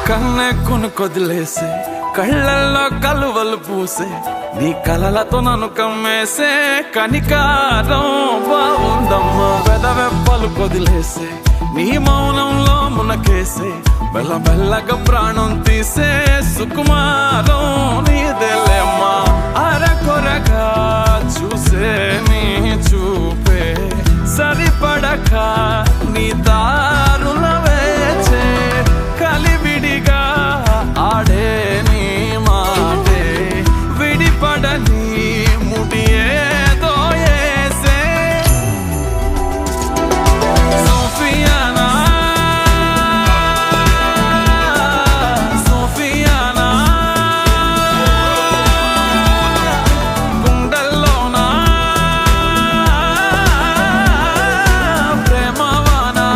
కన్నే కొనుకొదిలేసే కళ్ళల్లో కలువలు పూసే నీ కలలతో నన్ను కమ్మేసే కనికారం బాగుందమ్మా పెదవెప్పలు కొదిలేసే నీ మౌనంలో మునకేసే మెల్లమెల్లగా ప్రాణం తీసే సుకుమారం నీదేలేమ్మా అరకొరగా చూసే నీ చూపే సరిపడక నీ దారుల వేచే కలివిడిగా ఆడే నీ మాటే విడిపడని ముడియేదో ఏసే సోఫియానా సోఫియానా గుండెల్లోనా ప్రేమవానా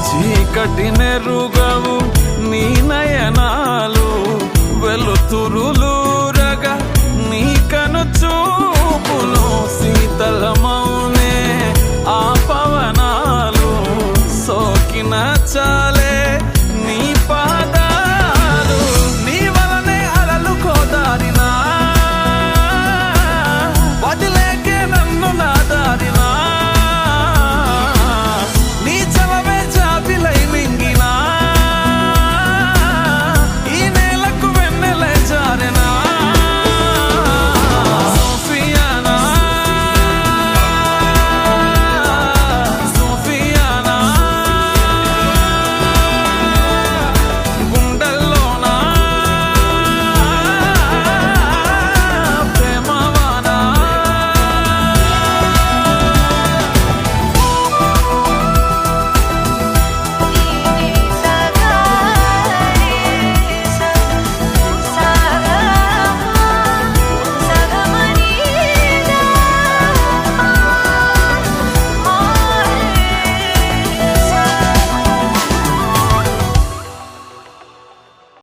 చీకటి నెరుగు